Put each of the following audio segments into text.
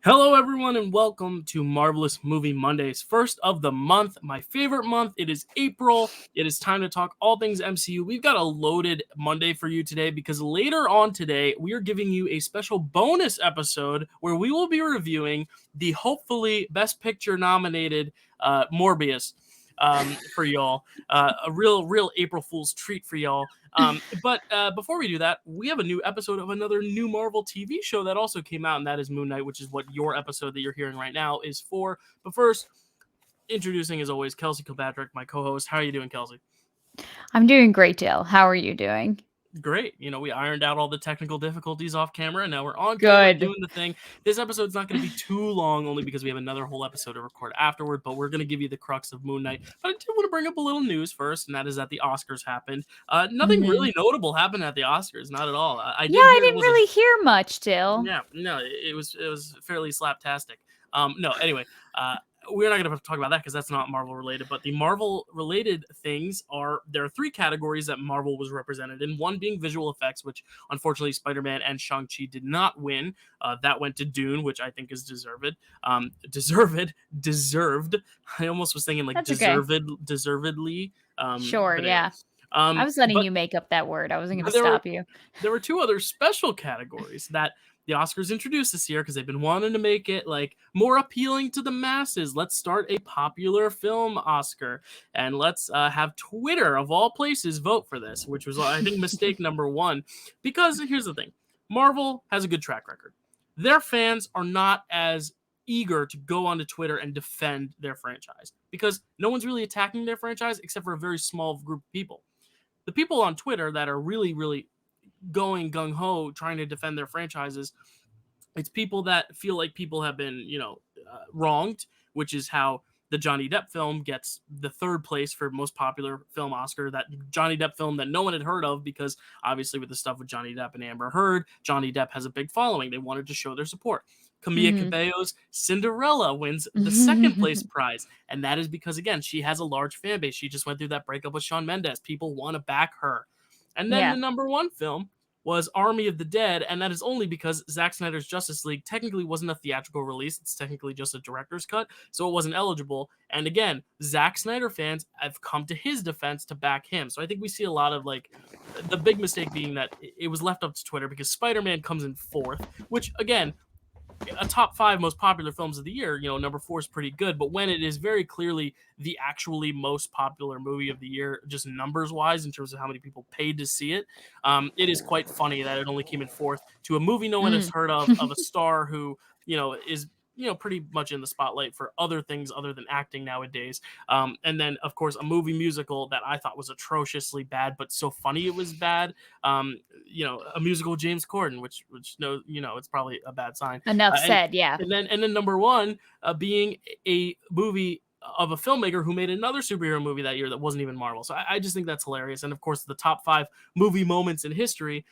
Hello, everyone, and welcome to Marvel-ous Movie Mondays. First of the month, my favorite month. It is April. It is time to talk all things MCU. We've got a loaded Monday for you today because later on today, we are giving you a special bonus episode where we will be reviewing the hopefully Best Picture nominated Morbius for y'all. A real April Fool's treat for y'all. But before we do that, we have a new episode of another new Marvel TV show that also came out, and that is Moon Knight, which is what your episode that you're hearing right now is for. But first, introducing as always, Kelsey Kilpatrick, my co-host. How are you doing, Kelsey? I'm doing great, Dale. How are you doing? Great. We ironed out all the technical difficulties off camera, and now we're on camera Good. doing the thing. This episode's not going to be too long, only because we have another whole episode to record afterward, but we're going to give you the crux of Moon Knight. But I do want to bring up a little news first, and that is that the Oscars happened. Nothing Mhm. really notable happened at the Oscars, not at all. I Yeah, did I hear it didn't was a really hear much, Dale. yeah, no, it was fairly slaptastic. No, anyway, we're not going to talk about that because that's not Marvel related. But the Marvel related things there are three categories that Marvel was represented in. One being visual effects, which unfortunately Spider-Man and Shang-Chi did not win. That went to Dune, which I think is deserved. Deserved. I almost was thinking like That's okay. deservedly. Sure, But anyway. yeah. I was letting But you make up that word. I wasn't going to there were stop you. there were two other special categories that the Oscars introduced this year because they've been wanting to make it like more appealing to the masses. Let's start a popular film Oscar, and let's have Twitter of all places vote for this, which was I think mistake number one. Because here's the thing, Marvel has a good track record. Their fans are not as eager to go onto Twitter and defend their franchise because no one's really attacking their franchise except for a very small group of people. The people on Twitter that are really going gung ho trying to defend their franchises, it's people that feel like people have been, wronged, which is how the Johnny Depp film gets the third place for most popular film Oscar. That Johnny Depp film that no one had heard of because obviously with the stuff with Johnny Depp and Amber Heard, Johnny Depp has a big following. They wanted to show their support. Camilla Mhm. Cabello's Cinderella wins the second place prize, and that is because again she has a large fan base. She just went through that breakup with Shawn Mendes. People want to back her. And then Yeah. the number one film was Army of the Dead, and that is only because Zack Snyder's Justice League technically wasn't a theatrical release. It's technically just a director's cut, so it wasn't eligible. And again, Zack Snyder fans have come to his defense to back him. So I think we see a lot of like the big mistake being that it was left up to Twitter because Spider-Man comes in fourth, which again, a top five most popular films of the year, number four is pretty good. But when it is very clearly the actually most popular movie of the year, just numbers wise, in terms of how many people paid to see it, it is quite funny that it only came in fourth to a movie no one has Mm. heard of a star who, is pretty much in the spotlight for other things other than acting nowadays. And then, of course, a movie musical that I thought was atrociously bad, but so funny it was bad. A musical James Corden, which no, it's probably a bad sign. Enough And said, yeah. and then number one being a movie of a filmmaker who made another superhero movie that year that wasn't even Marvel. So I just think that's hilarious. And of course, the top five movie moments in history,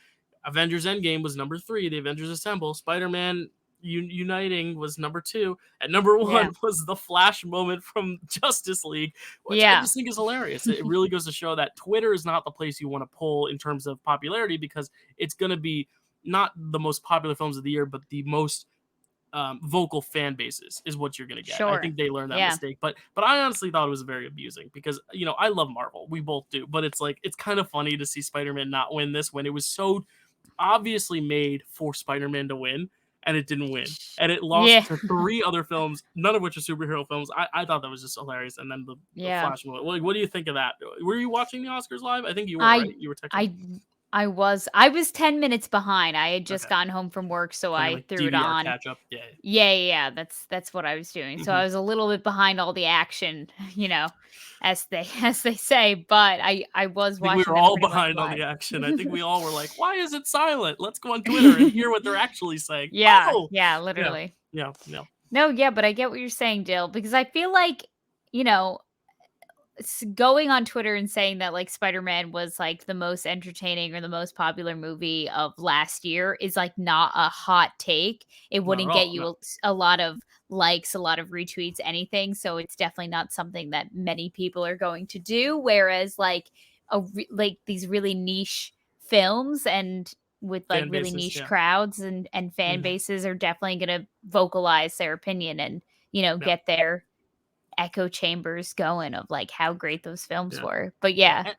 Avengers Endgame was number three. The Avengers Assemble. Spider-Man Uniting was number two. And number Yeah. one was the Flash moment from Justice League, which I Yeah. just think is hilarious. It really goes to show that Twitter is not the place you want to pull in terms of popularity because it's going to be not the most popular films of the year, but the most vocal fan bases is what you're going to get. I Sure. think they learned that Yeah. mistake, but I honestly thought it was very abusing because I love Marvel, we both do, but it's like it's kind of funny to see Spider-Man not win this when it was so obviously made for Spider-Man to win, and it didn't win, and it lost Yeah. to three other films, none of which are superhero films. I thought that was just hilarious, and then the Yeah. Flash movie. Like, what do you think of that? Were you watching the Oscars live? I think you were, I right? You were texting. I I was 10 minutes behind. I had just Okay, gotten home from work, so playing I like threw it DVR on. catch up. Yeah. Yeah. That's what I was doing. So Mhm. I was a little bit behind all the action, as they as they say, but I was I think we watching were them all pretty much behind on live. the action. I think we all were like, "Why is it silent? Let's go on Twitter and hear what they're actually saying." Yeah, Oh, yeah, yeah, literally. yeah. No, yeah, but I get what you're saying, Dill, because I feel like, you know, going on Twitter and saying that like Spider-Man was like the most entertaining or the most popular movie of last year is like not a hot take. It Not at wouldn't get all. you No. a lot of likes, a lot of retweets, anything. So it's definitely not something that many people are going to do. Whereas like like these really niche films and with like Fan really bases, niche yeah. crowds, and fan Mhm. bases are definitely going to vocalize their opinion and, Yeah, get their echo chambers going of like how great those films yeah, were. But yeah, yeah.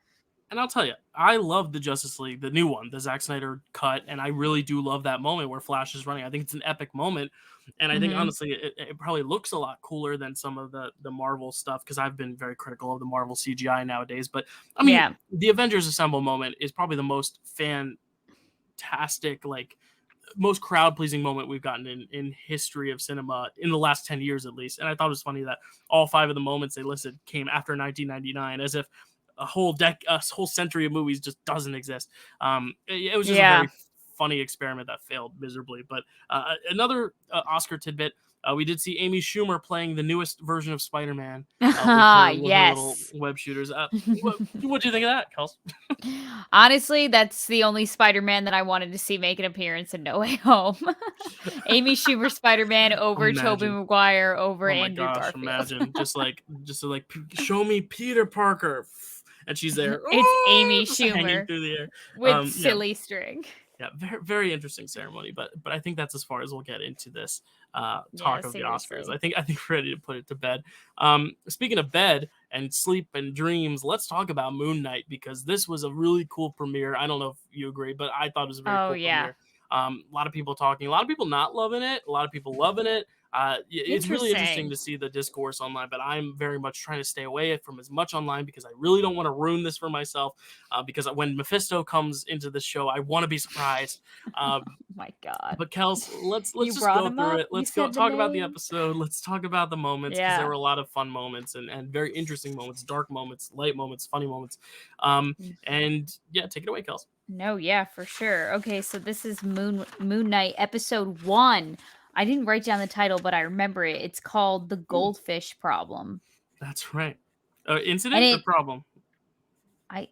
and I'll tell you, I love the Justice League, the new one, the Zack Snyder cut, and I really do love that moment where Flash is running. I think it's an epic moment, and I think Mhm. honestly, it probably looks a lot cooler than some of the Marvel stuff because I've been very critical of the Marvel CGI nowadays. But I mean, Yeah. the Avengers Assemble moment is probably the most fantastic, like most crowd pleasing moment we've gotten in history of cinema in the last 10 years at least. And I thought it was funny that all five of the moments they listed came after 1999, as if a whole century of movies just doesn't exist. It was just a Yeah. very funny experiment that failed miserably. But another Oscar tidbit. We did see Amy Schumer playing the newest version of Spider-Man with her little Yes. web shooters. What do you think of that, Kels? Honestly, that's the only Spider-Man that I wanted to see make an appearance in No Way Home. Amy Schumer Spider-Man over Tobey Imagine. Maguire over Oh my Andrew gosh, Garfield. imagine just like show me Peter Parker, and she's there, It's oh, Amy just hanging Schumer through the air. with Yeah, silly string. yeah, very interesting ceremony. But I think that's as far as we'll get into this Yeah, talk of the Oscars. seriously. I think we're ready to put it to bed. Speaking of bed and sleep and dreams, let's talk about Moon Knight because this was a really cool premiere. I don't know if you agree, but I thought it was a very Oh, cool yeah. premiere. A lot of people talking, a lot of people not loving it, a lot of people loving it. It's really interesting Interesting. to see the discourse online, but I'm very much trying to stay away from as much online because I really don't want to ruin this for myself. Because when Mephisto comes into the show, I want to be surprised. Um, My god. but Kels, let's You just brought go him through up? it. You Let's go said the talk about the name? episode. Let's talk about the moments because there Yeah. were a lot of fun moments and very interesting moments, dark moments, light moments, funny moments. And yeah, take it away, Kels. No, yeah, for sure. Okay, so this is Moon Knight episode 1. I didn't write down the title, but I remember it. It's called The Ooh, Goldfish Problem. that's right. And Incident or it problem? I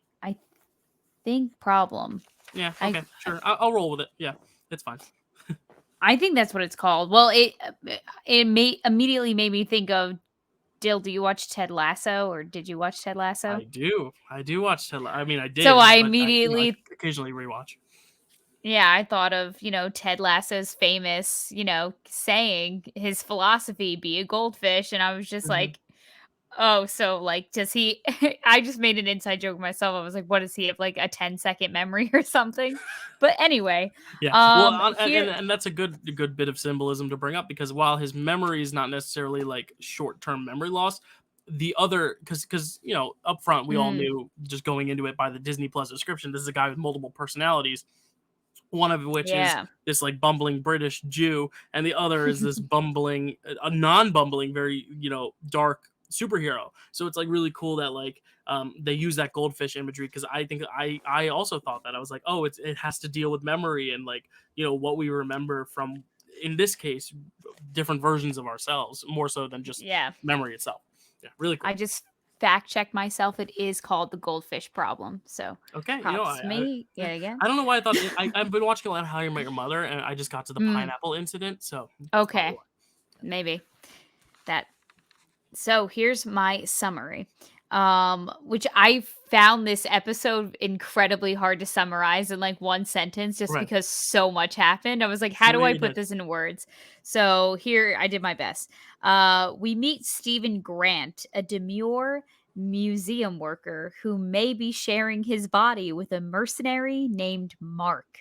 think problem. Yeah. I Okay. Sure. I'll roll with it. Yeah, it's fine. I think that's what it's called. Well, it immediately made me think of Dill, do you watch Ted Lasso or did you watch Ted Lasso? I do. I do watch Ted. I mean, I So did, I but I immediately occasionally rewatch. yeah, I thought of, Ted Lasso's famous, saying, his philosophy, be a goldfish. And I was just Hmm. like, oh, so like, does he? I just made an inside joke myself. I was like, what does he have, like a 10-second memory or something? But anyway, Yeah, well, here, and that's a good bit of symbolism to bring up because while his memory is not necessarily like short term memory loss, the other because up front we all mm, knew just going into it by the Disney Plus description, this is a guy with multiple personalities. One of which is yeah, this like bumbling British Jew, and the other is this bumbling, a non-bumbling, very dark superhero. So it's like really cool that like they use that goldfish imagery because I think I also thought that I was like, oh, it has to deal with memory and like what we remember from, in this case, different versions of ourselves more so than just yeah. memory itself. Yeah, really I cool. just fact checked myself. It is called the goldfish problem. So Okay, props to me yeah, yet again. I don't know why I thought I've been watching a lot of How You Met Your Mother, and I just got to the Mm, pineapple incident, so that's probably okay, why. maybe that. So here's my summary, which I found this episode incredibly hard to summarize in like one sentence just Right. because so much happened. I was like, how No, do I you put did. this into words? So here I did my best. We meet Stephen Grant, a demure museum worker who may be sharing his body with a mercenary named Mark.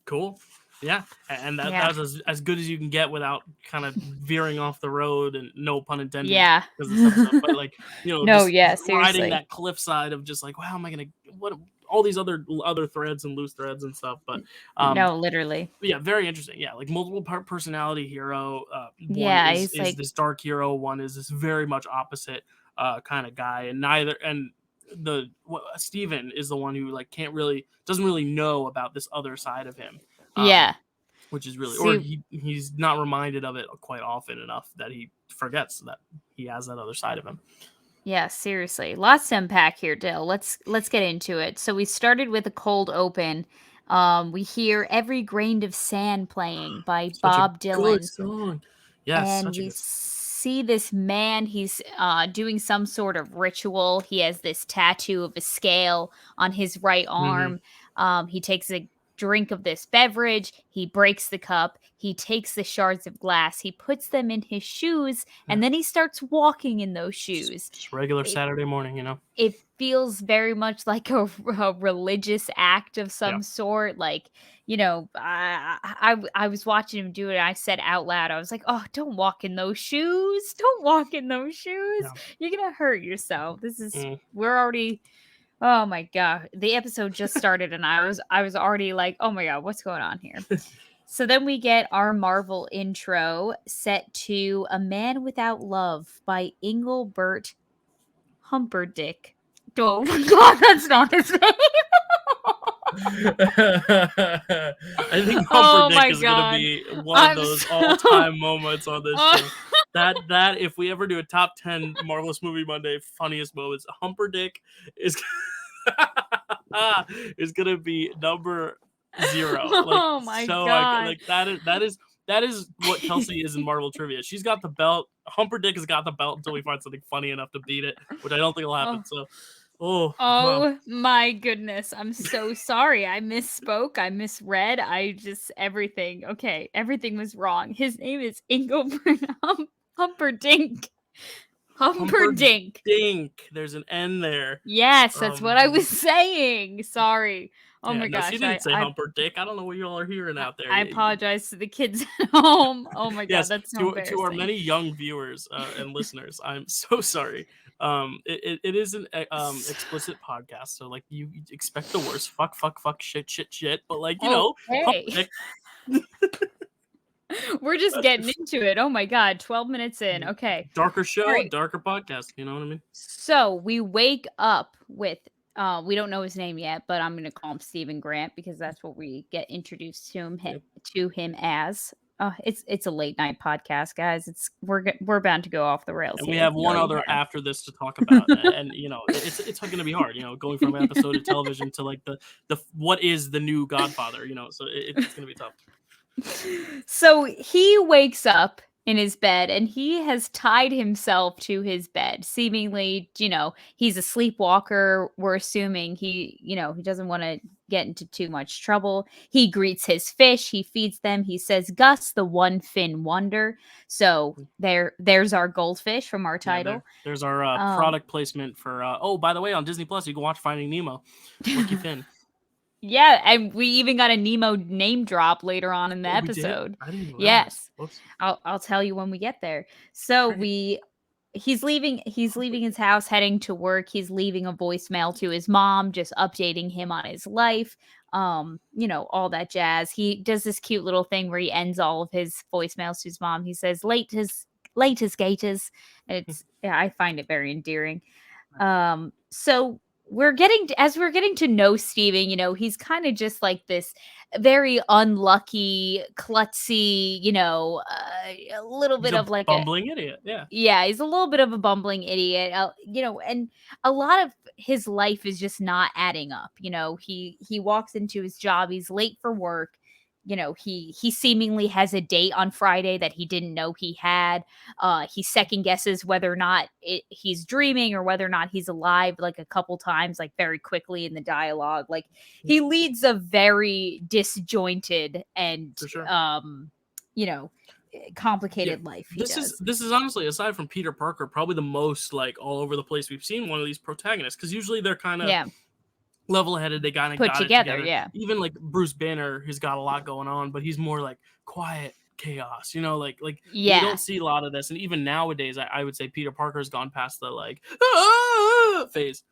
Cool. Yeah, and that Yeah. was as good as you can get without kind of veering off the road, and no pun intended Yeah. because this episode, but like No, yeah, just riding seriously. that cliffside of just like, wow, am I gonna what all these other threads and loose threads and stuff, but um No, literally. yeah, very interesting. Yeah, like multiple personality hero. One Yeah, he's is like, this dark hero. One is this very much opposite kind of guy, and Steven is the one who like can't really doesn't really know about this other side of him. Um, yeah. which is really, or See, he's not reminded of it quite often enough that he forgets that he has that other side of him. yeah, seriously. Lots to unpack here, Dill. Let's get into it. So we started with a cold open. We hear Every Grain of Sand playing by Such a Bob good Dylan. song. Yes, And such a we good song. see this man. He's doing some sort of ritual. He has this tattoo of a scale on his right Hmm. arm. He takes a drink of this beverage. He breaks the cup. He takes the shards of glass. He puts them in his shoes, Yeah. and then he starts walking in those shoes. Just regular It, Saturday morning, you know? it feels very much like a religious act of Yeah. some sort. Like, I was watching him do it. And I said out loud, I was like, "Oh, don't walk in those shoes! Don't walk in those shoes! Yeah. You're gonna hurt yourself." Mm. We're already. Oh my god, the episode just started, and I was already like, "Oh my god, what's going on here?" So then we get our Marvel intro set to "A Man Without Love" by Engelbert Humperdinck. Oh my god, that's not his name. I think Oh Humperdinck my is gonna god. be one of I'm those so all-time moments on this uh, show. That if we ever do a top 10 Marvelous Movie Monday funniest moments, Humperdinck is is gonna be number 0. Like Oh my so god. like that is what Kelsey is in Marvel trivia. She's got the belt. Humperdinck has got the belt until we find something funny enough to beat it, which I don't think will happen. Oh. So, oh, mom. Oh my goodness. I'm so sorry. I misspoke. I misread. Everything. Okay. Everything was wrong. His name is Engelbert Humperdinck. Humperdinck. Humperdinck. There's an N there. Yes, that's what I Um, was saying. Sorry. Oh yeah, my no, she gosh. didn't say Humperdinck. I don't know what y'all are hearing out there. I apologize to the kids at home. Oh my god, Yes, that's so to our embarrassing. many young viewers and listeners, I'm so sorry. It is an explicit podcast, so like you expect the worst. Fuck, fuck, fuck, shit, shit, shit. But like Okay. Humperdinck. We're just getting into it. Oh my god, 12 minutes in. Okay. Darker All show, right. darker podcast. You know what I mean? So we wake up with we don't know his name yet, but I'm gonna call him Stephen Grant because that's what we get introduced Yeah. to him as. It's a late night podcast, guys. We're bound to go off the rails And we here. have We one already other have. after this to talk about, and it's going to be hard, going from an episode of television to like the what is the new Godfather, so it's going to be tough. So he wakes up in his bed and he has tied himself to his bed. Seemingly, he's a sleepwalker. We're assuming he doesn't want to get into too much trouble. He greets his fish, he feeds them. He says, "Gus, the one fin wonder." So there's our goldfish from our Yeah, title. there's our product placement for. Oh, by the way, on Disney Plus, you can watch Finding Nemo. Lucky Finn. Yeah, and we even got a Nemo name drop later on in the Oh, we did. episode. I didn't even realize. Yes. Whoops. I'll tell you when we get there. So Great. he's leaving his house heading to work. He's leaving a voicemail to his mom just updating him on his life. All that jazz. He does this cute little thing where he ends all of his voicemails to his mom. He says latest gators. Yeah, I find it very endearing. So as we're getting to know Steven, he's kind of just like this very unlucky, klutzy, a little He's bit a of like a bumbling idiot. Yeah. yeah, he's a little bit of a bumbling idiot, and a lot of his life is just not adding up. He walks into his job, he's late for work. He seemingly has a date on Friday that he didn't know he had. He second guesses whether or not he's dreaming or whether or not he's alive, like a couple times, like very quickly in the dialogue. Like he leads a very disjointed and For sure. complicated life. He This does. is honestly, aside from Peter Parker, probably the most like all over the place we've seen one of these protagonists, because usually they're kind of Yeah. level-headed. They kind of Put got it together, together. yeah. Even like Bruce Banner, who's got a lot going on, but he's more like quiet chaos. Like we Yeah. don't see a lot of this. And even nowadays, I would say Peter Parker's gone past the like phase.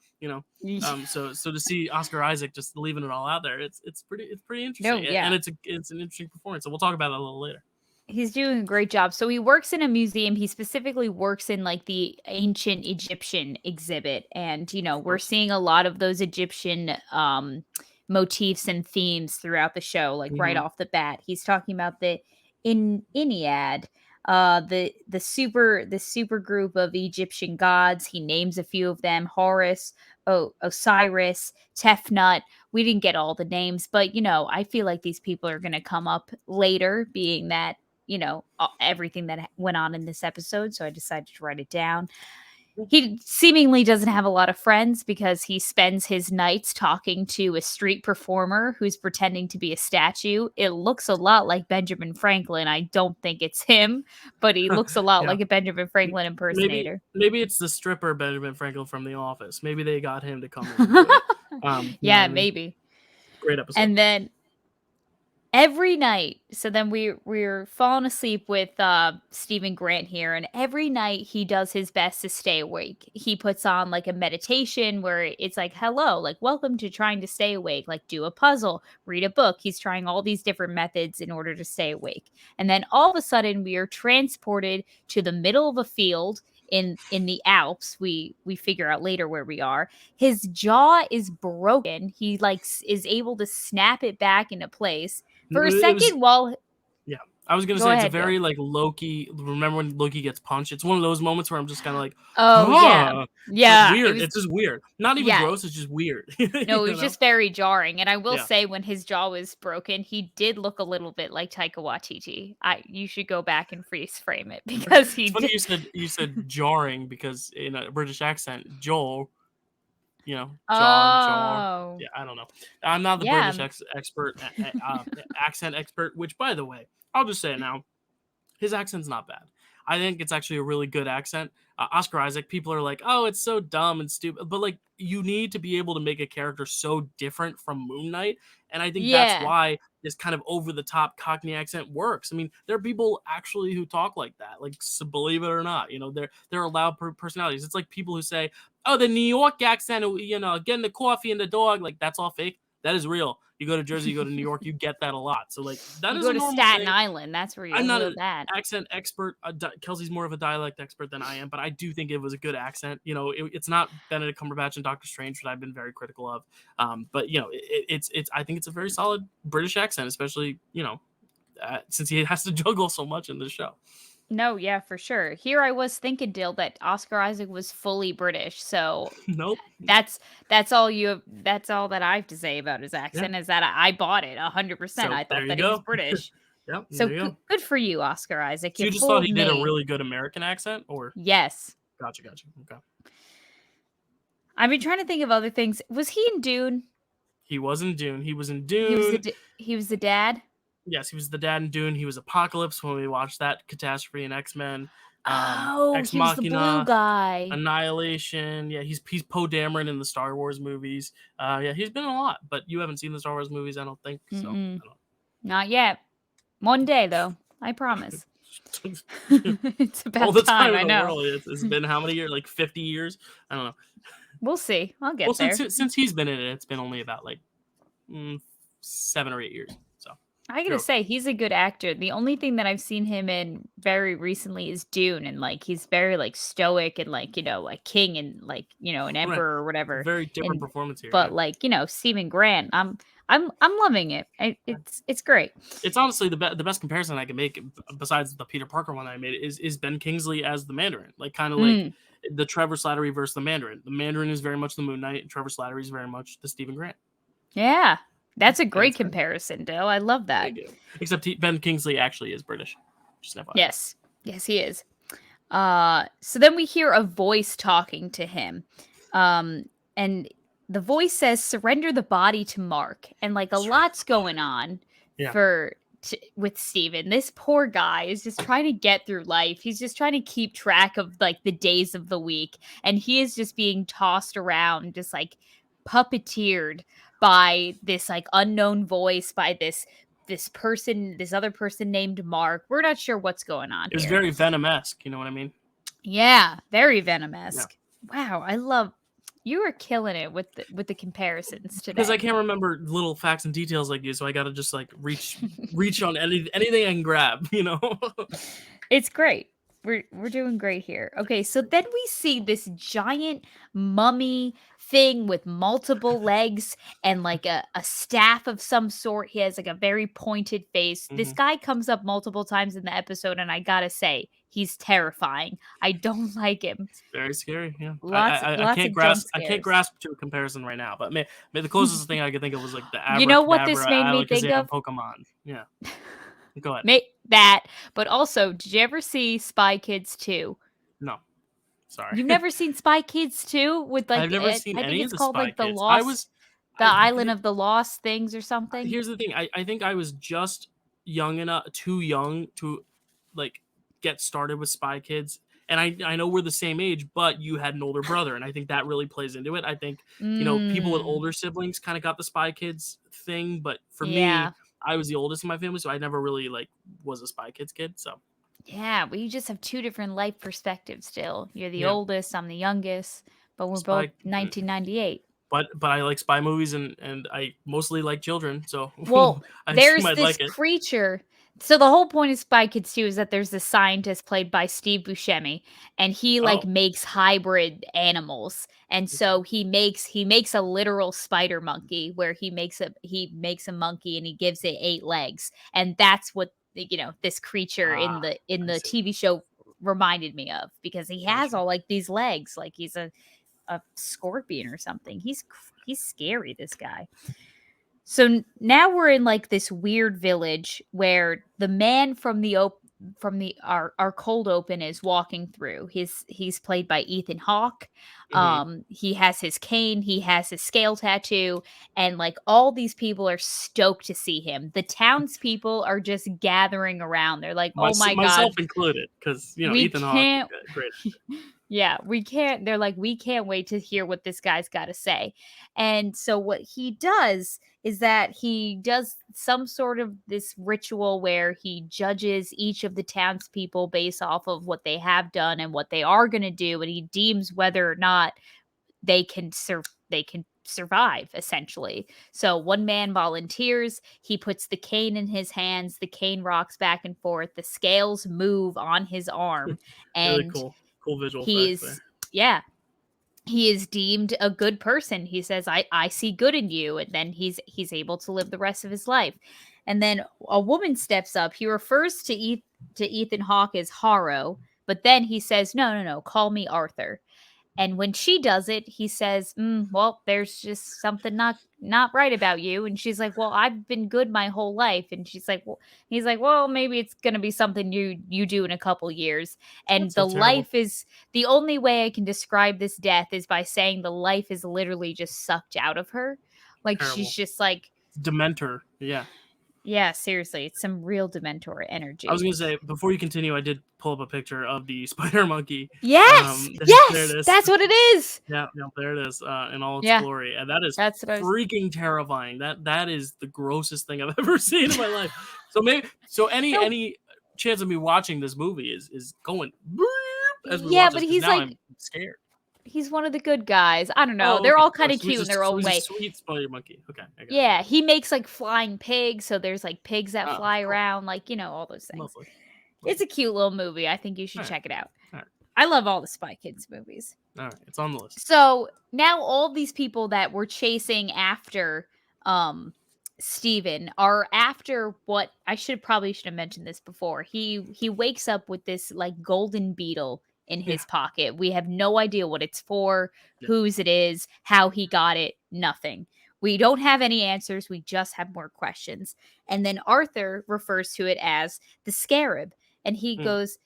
So to see Oscar Isaac just leaving it all out there, it's pretty interesting. No, yeah. And it's an interesting performance. So we'll talk about that a little later. He's doing a great job. So he works in a museum. He specifically works in like the ancient Egyptian exhibit. And, we're seeing a lot of those Egyptian motifs and themes throughout the show, like right off the bat. He's talking about the Ennead, the super group of Egyptian gods. He names a few of them: Horus, Osiris, Tefnut. We didn't get all the names, but I feel like these people are going to come up later, being that everything that went on in this episode. So I decided to write it down. He seemingly doesn't have a lot of friends because he spends his nights talking to a street performer who's pretending to be a statue. It looks a lot like Benjamin Franklin. I don't think it's him, but he looks a lot Yeah. like a Benjamin Franklin Maybe impersonator. maybe it's the stripper Benjamin Franklin from The Office. Maybe they got him to come in and do it. You know what Yeah, I mean? maybe. Great episode. And then every night, so then we're falling asleep with Stephen Grant here, and every night he does his best to stay awake. He puts on like a meditation where it's like, hello, like welcome to trying to stay awake, like do a puzzle, read a book. He's trying all these different methods in order to stay awake. And then all of a sudden we are transported to the middle of a field in the Alps. We figure out later where we are. His jaw is broken. He like is able to snap it back into place for a It was second while. Yeah. I was gonna Go say it's a ahead, Dill. very like Loki. Remember when Loki gets punched? It's one of those moments where I'm just kind of like, Oh, yeah. huh. It's like Yeah, it weird. was It's just weird. Not even yeah. gross. It's just weird. No, it You was know? just very jarring, and I will Yeah. say when his jaw was broken, he did look a little bit like Taika Waititi. You should go back and freeze frame it because he It's funny did. you said jarring because in a British accent, Joel, jaw. Oh. Yeah, I don't know. I'm not the Yeah. British expert, accent expert. Which, by the way, I'll just say it now. His accent's not bad. I think it's actually a really good accent. Oscar Isaac, people are like, oh, it's so dumb and stupid. But like, you need to be able to make a character so different from Moon Knight. And I think that's Yeah. why this kind of over the top Cockney accent works. I mean, there are people actually who talk like that, like, so believe it or not. They're allowed personalities. It's like people who say, oh, the New York accent, getting the coffee and the dog, like, that's all fake. That is real. You go to Jersey, you go to New York, you get that a lot. So, like, that You is go a to normal Staten thing. Island, that's where I'm you'll not know an that. accent expert. Kelsey's more of a dialect expert than I am, but I do think it was a good accent. It's not Benedict Cumberbatch and Doctor Strange, which I've been very critical of. But it's. I think it's a very solid British accent, especially since he has to juggle so much in this show. No, yeah, for sure. Here I was thinking, Dill, that Oscar Isaac was fully British, so Nope. That's that's all that I have to say about his Yeah. accent is that I bought it 100%. So I there thought you that he was go. British. Yep. So There you go. good for you, Oscar Isaac. So You you just thought fooled he did a me. really good American accent, or Yes. gotcha. Okay. I've been trying to think of other things. Was he in Dune? He was in Dune. He was in He was Dune. he was the dad? Yes, he was the dad in Dune. He was Apocalypse when we watched that Catastrophe and X-Men. Oh, Ex he was the blue Machina, guy. Annihilation. Yeah, he's Poe Dameron in the Star Wars movies. Yeah, he's been in a lot, but you haven't seen the Star Wars movies, I don't think. So Mm-mm. I Not yet. One day though. I promise. don't. It's All about the time, time in I the know. world. It's been how many years? Like 50 years? I don't know. We'll see. I'll Well, get since there. since he's been in it, it's been only about like 7 or 8 years. So I you're gotta okay. say, he's a good actor. The only thing that I've seen him in very recently is Dune, and like he's very like stoic and like like king and like an Right. emperor or whatever. Very different And performance here. Yeah. but like Stephen Grant, I'm loving it. It's great. It's honestly the best comparison I can make besides the Peter Parker one I made is Ben Kingsley as the Mandarin, like kind of like Mm, the Trevor Slattery versus the Mandarin. The Mandarin is very much the Moon Knight, and Trevor Slattery is very much the Stephen Grant. yeah, that's a And great it's great. comparison, Dill. I love that. Thank you. Except Ben Kingsley actually is British. Just an FYI. Yes, yes, he is. So then we hear a voice talking to him. And the voice says, surrender the body to Mark. And like a lot's going on Yeah. with Steven. This poor guy is just trying to get through life. He's just trying to keep track of like the days of the week. And he is just being tossed around, just like puppeteered by this like unknown voice, by this other person named Mark. We're not sure what's going on It was here. very Venom-esque, you know what I mean? Yeah, very Venom-esque. Yeah. Wow, you are killing it with the comparisons today. Because I can't remember little facts and details like you, so I gotta just like reach on anything I can grab, It's great. We're doing great here. Okay, so then we see this giant mummy thing with multiple legs and like a staff of some sort. He has like a very pointed face. This Mhm. guy comes up multiple times in the episode, and I gotta say, he's terrifying. I don't like him. It's very scary. Yeah, I Lots can't of jump grasp scares. to a comparison right now, but the closest thing I could think of was like the You know what this Abracadabra made me think Alakazam of? Pokemon. Yeah, go ahead. That, but also, did you ever see Spy Kids 2? No, Sorry. You've never seen Spy Kids 2 with I've like never seen I think any of it's the called Spy like Kids. I was the I Island of the Lost things or something? Here's the thing. I think I was just too young to like get started with Spy Kids. And I know we're the same age, but you had an older brother, and I think that really plays into it. I think, people with Mm, older siblings kind of got the Spy Kids thing, but for yeah. me, I was the oldest in my family, so I never really like was a Spy Kids kid. So Yeah, well, you just have 2 different life perspectives still. You're the yeah, oldest, I'm the youngest, but we're both Spy. 1998. But I like spy movies, and I mostly like children, so Well, I assume there's I'd this like it. creature. So the whole point of Spy Kids 2 is that there's this scientist played by Steve Buscemi, and he like Oh, makes hybrid animals. And okay. so he makes a literal spider monkey where he makes a monkey and he gives it 8 legs. And that's what this creature Ah, in the I see. TV show reminded me of because he has Gotcha. all like these legs like he's a scorpion or something. He's scary, this guy. So now we're in like this weird village where the man from the our cold open is walking through. He's played by Ethan Hawke. Mhm. He has his cane, he has his scale tattoo, and like all these people are stoked to see him. The townspeople are just gathering around. They're like, "Oh my god, Myself included, because we Ethan Hawke, can't great actor. yeah, we can't they're like, "We can't wait to hear what this guy's gotta say." And so what he does is that he does some sort of this ritual where he judges each of the townspeople based off of what they have done and what they are gonna do, and he deems whether or not they can survive, essentially. So one man volunteers, he puts the cane in his hands, the cane rocks back and forth, the scales move on his arm, Really and cool visual he effects there. is yeah, he is deemed a good person. He says, I see good in you, and then he's able to live the rest of his life. And then a woman steps up. He refers to Ethan Hawke as Harrow, but then he says, no, no, no, call me Arthur. And when she does it, he says, "Well, there's just something not right about you." And she's like, "Well, I've been good my whole life." And she's like, "Well," he's like, "Well, maybe it's gonna be something you do in a couple years." And That's so terrible. the only way I can describe this death is by saying the life is literally just sucked out of her. Like she's Terrible. just like, Dementor, yeah. yeah, seriously, it's some real Dementor I was energy. gonna say, before you continue, I did pull up a picture of the spider monkey. Yes, There it yes, is. that's what it is. Yeah, yeah, there it is, in all its Yeah, glory, and that is that's what I was. freaking terrifying. That is the grossest thing I've ever seen in my life. So No, any chance of me watching this movie is going as we yeah, watch but this, because he's now like I'm scared. he's one of the good guys. I don't know. Oh, They're okay. all kind of cute in their So own he's a way. sweet spider monkey. Okay, I got you. Yeah, he makes like flying pigs, so there's like pigs that Oh, fly cool. around, like, all those things. Lovely. It's Lovely. a cute little movie. I think you should All right. check it out. All right. I love all the Spy Kids movies. All right. It's on the list. So now all these people that were chasing after Steven are after what I should have mentioned this before. He wakes up with this like golden beetle in Yeah. his pocket. We have no idea what it's for, Yeah. whose it is, how he got it, nothing. We don't have any answers. We just have more questions. And then Arthur refers to it as the scarab. And he Mm. goes,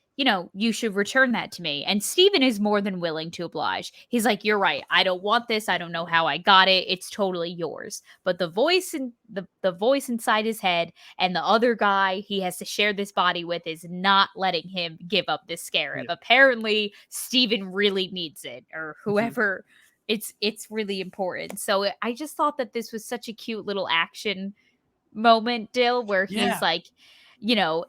you should return that to me. And Steven is more than willing to oblige. He's like, you're right. I don't want this. I don't know how I got it. It's totally yours. But the voice inside his head and the other guy he has to share this body with is not letting him give up this scarab. Yeah. Apparently, Steven really needs it, or Mhm. whoever. It's really important. So I just thought that this was such a cute little action moment, Dill, where he's Yeah. like,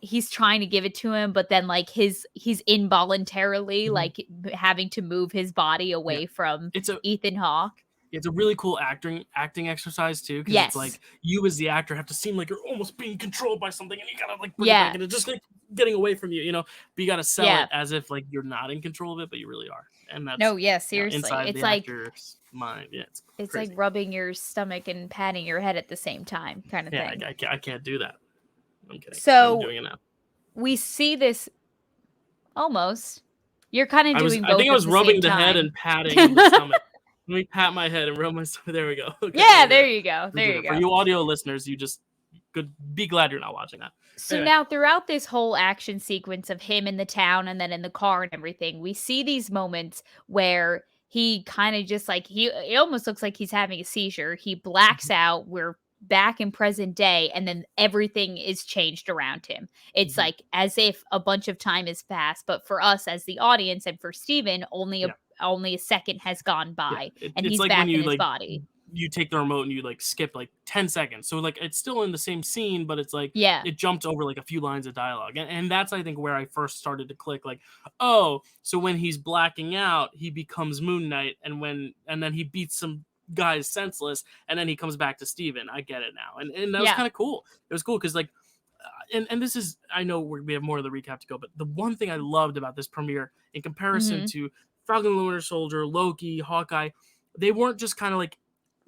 he's trying to give it to him, but then like he's involuntarily Mhm. like having to move his body Yeah. away from It's a Ethan Hawke. it's a really cool acting exercise too, because it's Yes. like you as the actor have to seem like you're almost being controlled by something, and you gotta like bring it back, Yeah. and it's just like getting away from you, but you gotta sell Yeah. it as if like you're not in control of it, but you really are, and that's No, yeah, seriously. inside the actor's mind. Yeah, it's It's like crazy. rubbing your stomach and patting your head at the same time kind of Yeah, thing. I can't do that. I'm kidding. I'm So doing it now. we see this almost. You're kind of doing I think both I at was the same rubbing the head time. and patting the stomach. Let me pat my head and rub my stomach. There we go. Okay, Yeah, we did there it. you go. We There did you it. For go. you audio listeners, good. Be glad you're not watching that. So Anyway, now throughout this whole action sequence of him in the town and then in the car and everything, we see these moments where he kind of just like he it almost looks like he's having a seizure. He blacks mhm, out. We're back in present day and then everything is changed around him. It's mhm, like as if a bunch of time has passed, but for us as the audience and for Steven, yeah. only a second has gone Yeah, by and it's he's like when back in you, his like, body. you take the remote and you, like, skip, like, 10 seconds, so, like, it's still in the same scene, but it's like Yeah. it jumped over, like, a few lines of dialogue, and that's, I think, where I first started to click, like, "Oh, so when he's blacking out, he becomes Moon Knight, and then he beats some guys senseless, and then he comes back to Steven. I get it now," and that was Yeah. kinda cool. It was cool because like, and this is, I know we have more of the recap to go, but the one thing I loved about this premiere in comparison Mhm. to Falcon and the Winter Soldier, Loki, Hawkeye, they weren't just kind of like,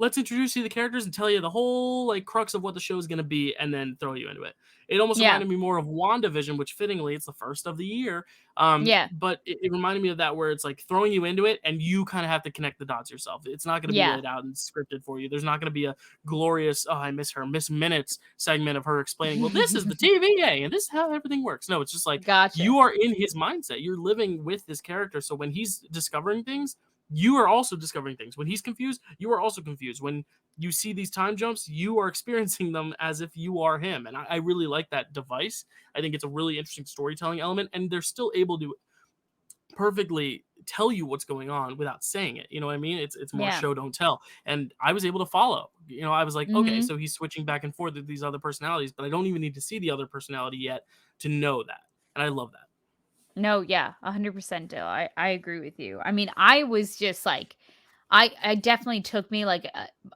let's introduce you to the characters and tell you the whole like crux of what the show is going to be and then throw you into it. It almost Yeah. reminded me more of WandaVision, which fittingly it's the first of the year. Yeah. But it reminded me of that where it's like throwing you into it and you kind of have to connect the dots yourself. It's not going to be Yeah. laid out and scripted for you. There's not going to be a glorious, oh, I miss her, Miss Minutes segment of her explaining, well, this is the TVA and this is how everything works. No, it's just like Gotcha. you are in his mindset. You're living with this character. So when he's discovering things, you are also discovering things. When he's confused, you are also confused. When you see these time jumps, you are experiencing them as if you are him. And I really like that device. I think it's a really interesting storytelling element, and they're still able to perfectly tell you what's going on without saying it. You know what I mean? It's more Yeah. show don't tell. And I was able to follow. You know, I was like, okay, Mhm. so he's switching back and forth with these other personalities, but I don't even need to see the other personality yet to know that. And I love that. No, yeah, 100% Dill. I agree with you. I mean, I was just like I definitely took me like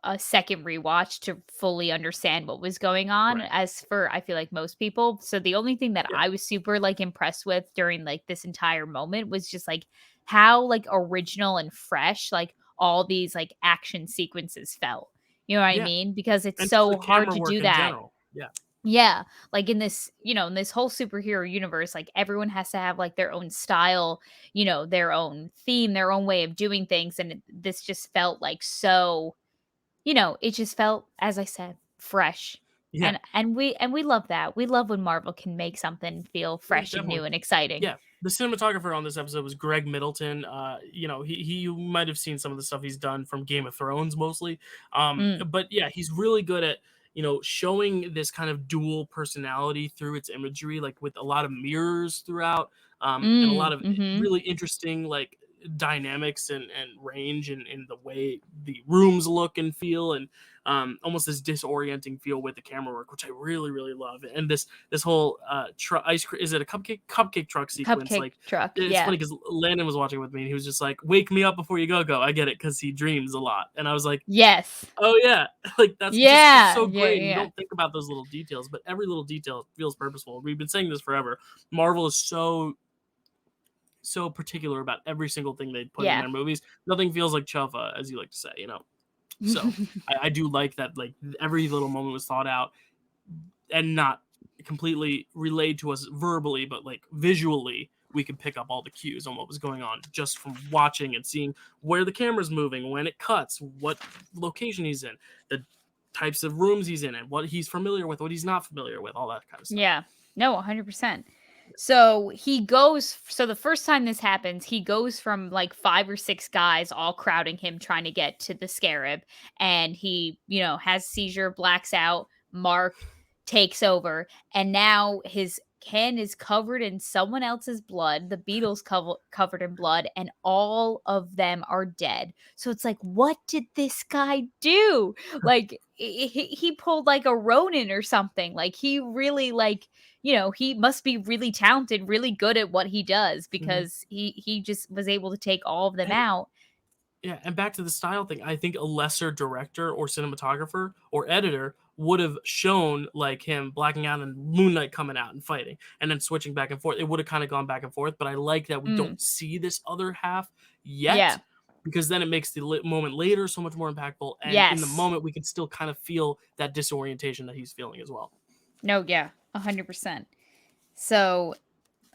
a second rewatch to fully understand what was going on Right. as for I feel like most people. So the only thing that Yeah. I was super like impressed with during like this entire moment was just like how like original and fresh like all these like action sequences felt. You know what I Yeah. mean? Because it's And just the so hard camera to work do in that. general. Yeah. Yeah, like in this, in this whole superhero universe, like everyone has to have like their own style, their own theme, their own way of doing things. And this just felt like so, it just felt, as I said, fresh. Yeah. And we love that. We love when Marvel can make something feel Yeah, fresh and definitely. new and exciting. Yeah, the cinematographer on this episode was Greg Middleton. You know, he you might have seen some of the stuff he's done from Game of Thrones mostly. Mm, But yeah, he's really good at showing this kind of dual personality through its imagery, like with a lot of mirrors throughout, and a lot of mm-hmm. really interesting like dynamics and range in the way the rooms look and feel, and almost this disorienting feel with the camera work, which I really really love. And this whole ice cream, is it a cupcake truck sequence, Cupcake like truck. it's Yeah. funny because Landon was watching with me and he was just like, wake me up before you go. I get it because he dreams a lot, and I was like, Yes. oh yeah, like that's just, it's Yeah. so Yeah. great, and you Yeah. don't think about those little details, but every little detail feels purposeful. We've been saying this forever. Marvel is so particular about every single thing they put in Yeah. their movies. Nothing feels like chufa, as you like to say, you know. So I do like that, like every little moment was thought out and not completely relayed to us verbally, but like visually, we could pick up all the cues on what was going on just from watching and seeing where the camera's moving, when it cuts, what location he's in, the types of rooms he's in, and what he's familiar with, what he's not familiar with, all that kind of stuff. Yeah. No, 100%. So the first time this happens, he goes from like 5 or 6 guys all crowding him trying to get to the scarab and he, has seizure, blacks out, Mark takes over and now his Ken is covered in someone else's blood, the Beatles covered in blood and all of them are dead. So it's like what did this guy do? Like he pulled like a Ronin or something. Like he really like he must be really talented, really good at what he does Mhm. because he just was able to take all of them And out. yeah, and back to the style thing, I think a lesser director or cinematographer or editor would have shown like him blacking out and Moon Knight coming out and fighting and then switching back and forth. It would have kind of gone back and forth, but I like that we Mm, don't see this other half yet yeah. because then it makes the moment later so much more impactful. And in the Yes. moment, we can still kind of feel that disorientation that he's feeling as well. No, yeah. 100%. So,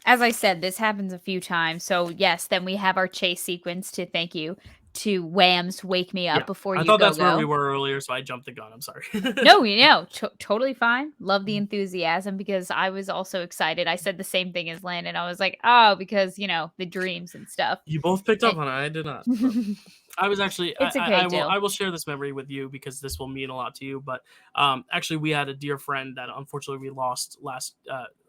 as I said, this happens a few times. So, yes, then we have our chase sequence to thank you to Wham's "Wake Me Up Yeah, Before I You thought Go that's where we Go." were earlier, so I jumped the gun. I'm sorry. No, totally fine. Love the enthusiasm because I was also excited. I said the same thing as Landon. I was like, "Oh, because, the dreams and stuff." You both picked up And on it. I did not. So I was actually it's okay, Dill. I will share this memory with you because this will mean a lot to you. But actually, we had a dear friend that unfortunately we lost last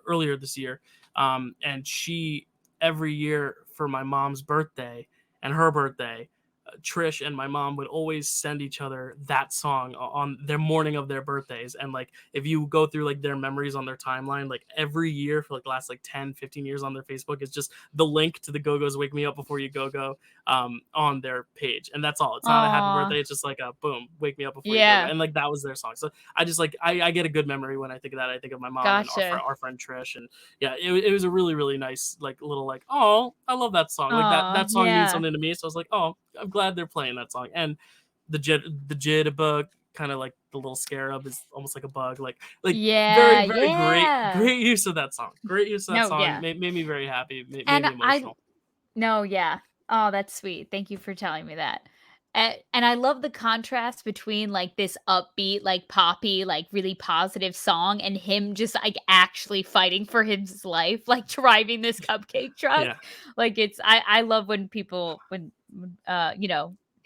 earlier this year, and she every year for my mom's birthday and her birthday. Trish and my mom would always send each other that song on their morning of their birthdays. And like, if you go through like their memories on their timeline, like every year for like the last like 10, 15 years on their Facebook is just the link to the Go-Go's Wake Me Up Before You Go-Go on their page. And that's all. It's not a happy Aw. birthday. It's just like a boom, wake me up before you go-go. Yeah, And like, that was their song. So I just like, I get a good memory when I think of that. I think of my mom and gotcha. our friend Trish. And yeah, it was a really, really nice, like little, like, oh, I love that song. Like Aw, that song means yeah. something to me. So I was like, oh, I'm glad they're playing that song. And the jitterbug, kind of like the little scarab, is almost like a bug. Like very, Yeah, very yeah. great use of that song. Great use of that No, song. yeah. Made me very happy. Made And me I emotional. No, yeah. Oh, that's sweet. Thank you for telling me that. And I love the contrast between like this upbeat, like poppy, like really positive song and him just like actually fighting for his life, like driving this cupcake truck. Yeah. Like I love when people when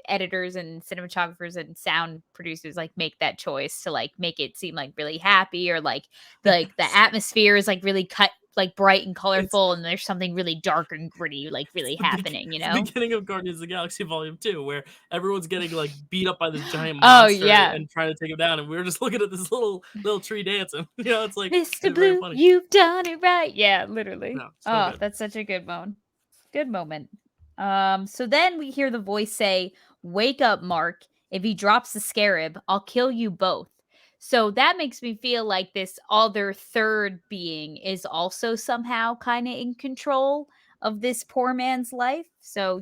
editors and cinematographers and sound producers like make that choice to like make it seem like really happy or like the Yes. atmosphere is like really cut like bright and It's colorful and there's something really dark and gritty like really happening, it's the beginning of Guardians of the Galaxy Volume 2, where everyone's getting, like, beat up by this giant Oh monster yeah. and trying to take him down, and we were just looking at this little tree dancing. It's like Mr. it's very Blue, funny. you've done it right. Yeah, literally. No, so Oh, good. that's such a good one. Good moment. So then we hear the voice say, "Wake up, Mark. If he drops the scarab, I'll kill you both." So that makes me feel like this other third being is also somehow kind of in control of this poor man's life. So,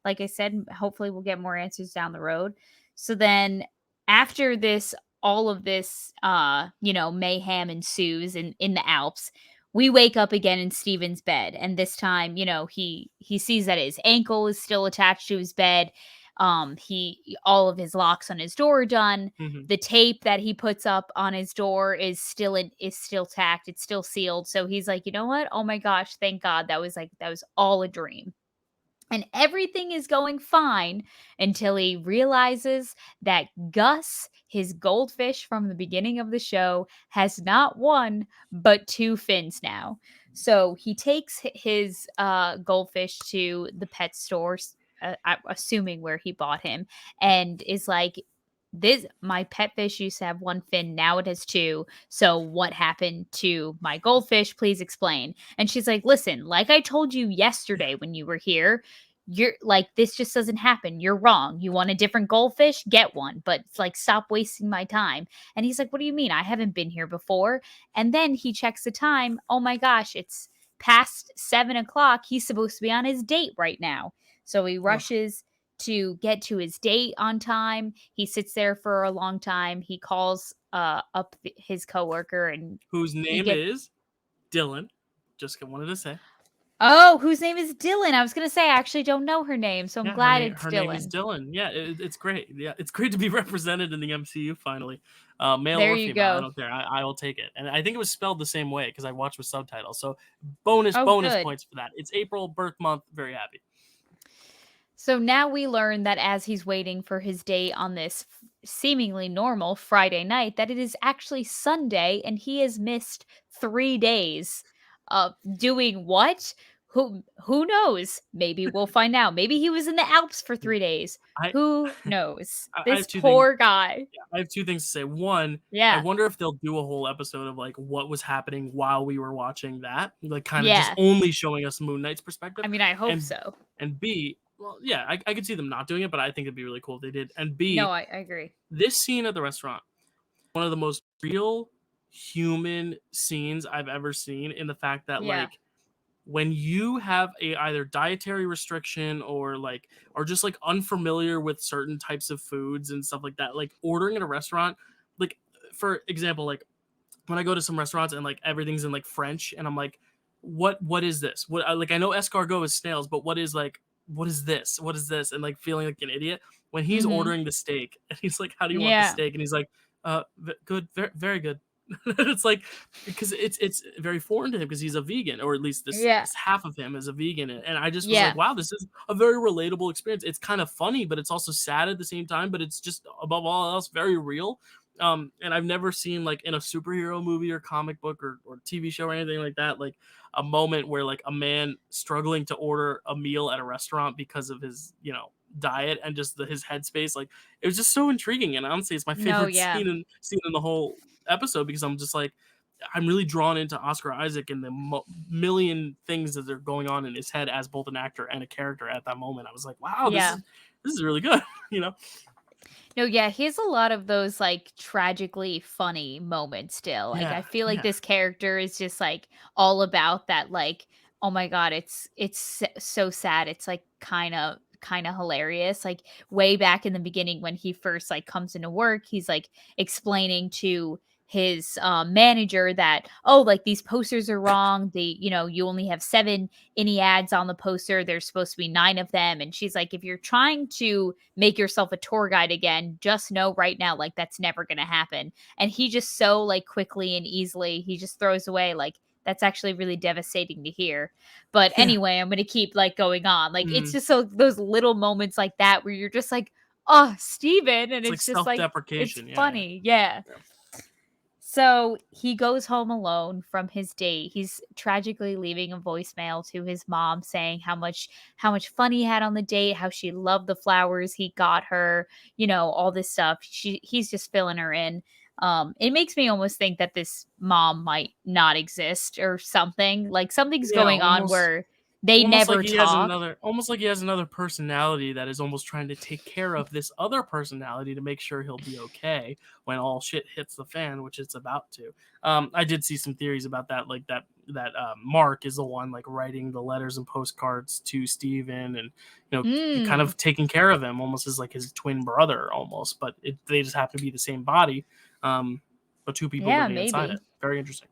like I said, hopefully we'll get more answers down the road. So then after this all of this mayhem ensues in the Alps, we wake up again in Steven's bed, and this time, he sees that his ankle is still attached to his bed. He all of his locks on his door are done. Mhm. The tape that he puts up on his door is still tacked. It's still sealed. So he's like, you know what? Oh my gosh, thank God that was all a dream. And everything is going fine until he realizes that Gus, his goldfish from the beginning of the show, has not one, but two fins now. So he takes his goldfish to the pet store, assuming where he bought him, and is like, this my pet fish used to have one fin, now it has two. So what happened to my goldfish? Please explain. And she's like, listen, like I told you yesterday when you were here, you're like, this just doesn't happen. You're wrong. You want a different goldfish? Get one, but it's like, stop wasting my time. And he's like, what do you mean? I haven't been here before. And then he checks the time. Oh my gosh, it's past 7 o'clock. He's supposed to be on his date right now. So he Ugh. rushes to get to his date on time. He sits there for a long time. He calls up his coworker and Whose he name gets is Dylan. Just wanted to say. Oh, whose name is Dylan? I was gonna say I actually don't know her name, so I'm Yeah, glad it's her name is Dylan. Dylan. Yeah, it's great. Yeah, it's great to be represented in the MCU finally, male There or you female. I go. don't care. I will take it. And I think it was spelled the same way because I watched with subtitles. So Oh, bonus good. points for that. It's April birth month. Very happy. So now we learn that as he's waiting for his date on this seemingly normal Friday night, that it is actually Sunday and he has missed 3 days of doing what? Who knows? Maybe we'll find out. Maybe he was in the Alps for Yeah. 3 days. I Who knows? I This have two things. poor guy. I have two things to say. One, I Yeah. wonder if they'll do a whole episode of like what was happening while we were watching that, like kind of just Yeah. only showing us Moon Knight's I perspective. mean, I hope And so. B, well, yeah, I could see them not doing it, but I think it'd be really cool if they did. And No, B, I agree. this scene at the restaurant, one of the most real human scenes I've ever seen, in the fact that Yeah. like when you have a either dietary restriction or just like unfamiliar with certain types of foods and stuff like that, like ordering at a restaurant, like for example, like when I go to some restaurants and like everything's in like French and I'm like, what is this? What, like, I know escargot is snails, but what is like what is this? What is this? And like feeling like an idiot when he's Mhm. ordering the steak and he's like, how do you want the Yeah. steak? And he's like, good, very, very good. It's like because it's very foreign to him because he's a vegan, or at least Yeah. this half of him is a vegan, and I just was like, Yeah. wow, this is a very relatable experience. It's kind of funny, but it's also sad at the same time, but it's just above all else very real. And I've never seen like in a superhero movie or comic book or TV show or anything like that, like a moment where like a man struggling to order a meal at a restaurant because of his, diet and just his headspace. Like it was just so intriguing, and honestly, it's my No, favorite yeah. scene in the whole episode because I'm just like, I'm really drawn into Oscar Isaac and the million things that are going on in his head as both an actor and a character at that moment. I was like, wow, Yeah. this is really good, you know? No, yeah, he has a lot of those, like, tragically funny moments still. Like, I Yeah, feel like yeah, this character is just, like, all about that, like, oh my god, so sad. It's, like, kinda hilarious. Like, way back in the beginning when he first, like, comes into work, he's, like, explaining to his, manager that, "Oh, like, these posters are wrong. You only have 7 any ads on the poster. There's supposed to be 9 of them." And she's like, "If you're trying to make yourself a tour guide again, just know right now, like, that's never going to happen." And he just so, like, quickly and easily, he just throws away, like, that's actually really devastating to hear. But yeah. anyway, I'm going to keep, like, going on. Like, it's Mhm. just so those little moments like that where you're just like, oh, Steven. And It's like it's just like, it's self-deprecation. Yeah, funny. Yeah. yeah, So he goes home alone from his date. He's tragically leaving a voicemail to his mom saying how much fun he had on the date, how she loved the flowers he got her, all this stuff. He's just filling her in. It makes me almost think that this mom might not exist or something. Like something's yeah. going on where they Almost like never he has talk. another personality that is almost trying to take care of this other personality to make sure he'll be okay when all shit hits the fan, which it's about to. I did see some theories about that, like that Mark is the one like writing the letters and postcards to Steven and kind Mm, of taking care of him almost as like his twin brother almost, but they just happen to be the same body, but two people yeah, living inside it. maybe. Very interesting.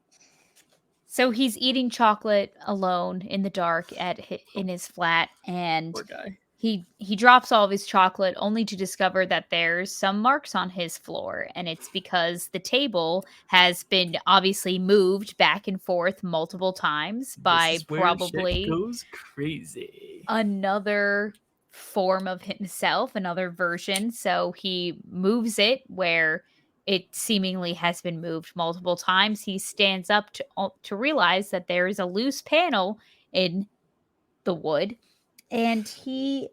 So he's eating chocolate alone in the dark in his flat, and Poor guy. he drops all of his chocolate only to discover that there's some marks on his floor, and it's because the table has been obviously moved back and forth multiple times This by is where shit probably goes crazy. another form of himself, another version. So he moves it where it seemingly has been moved multiple times. He stands up to realize that there is a loose panel in the wood, and he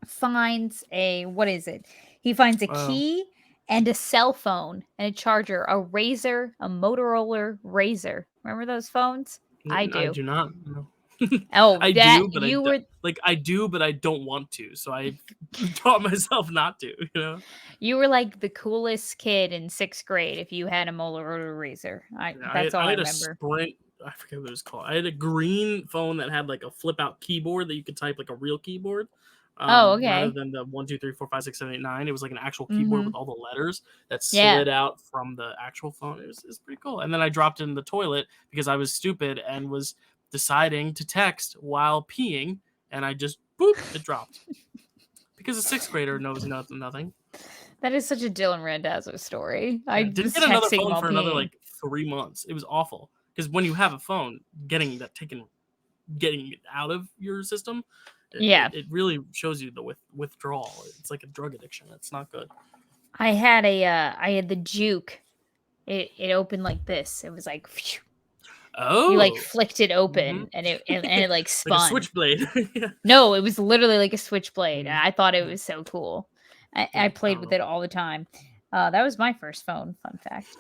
finds a what is it? He finds a Um, key and a cell phone and a charger, a Razor, a Motorola Razor. Remember those phones? I I do. do not. No. Oh, I that do, but you were I do, but I don't want to. So I taught myself not to. You were like the coolest kid in 6th grade if you had a Motorola Razor. Yeah, That's all I I had a remember. Sprint. I forget what it was called. I had a green phone that had like a flip out keyboard that you could type like a real keyboard, Oh, rather okay. than the 1 2 3 4 5 6 7 8 9. It was like an actual keyboard Mhm. with all the letters that Yeah. slid out from the actual phone. It was pretty cool. And then I dropped it in the toilet because I was stupid and was deciding to text while peeing, and I just boop, it dropped because a sixth grader knows nothing. That is such a Dylan Randazzo story. Yeah, I didn't was get another texting phone while for another peeing. like 3 months. It was awful because when you have a phone, getting it out of your system, Yeah. it really shows you the withdrawal. It's like a drug addiction. It's not good. I had the Juke. It opened like this. It was like phew. You like Oh, flicked it hmm open and it like like a spun. switchblade. Yeah. No, it was literally like a switchblade. Mhm. I thought it Mhm. was so cool. I Yeah, I played don't with know. it all the time. That was my first phone, fun fact.